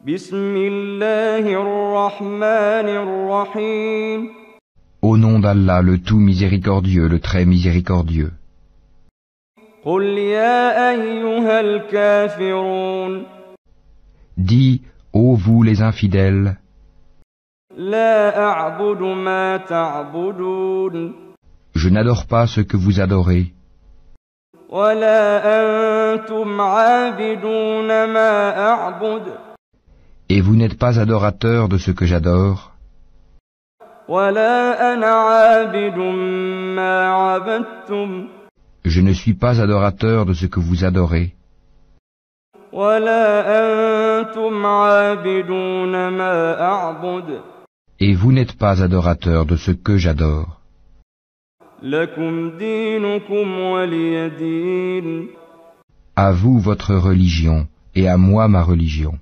بسم الله الرحمن الرحيم Au nom d'Allah, le tout miséricordieux, le très miséricordieux. قل يا أيها الكافرون Dis, ô vous les infidèles, لا أعبد ما تعبدون je n'adore pas ce que vous adorez, ولا أنتم عابدون ما أعبد et vous n'êtes pas adorateurs de ce que j'adore, ولا أنا عابد ما عبدتم je ne suis pas adorateur de ce que vous adorez, ولا أنتم عابدون ما أعبد et vous n'êtes pas adorateurs de ce que j'adore. لكم دينكم ولي دين À vous votre religion, et à moi ma religion.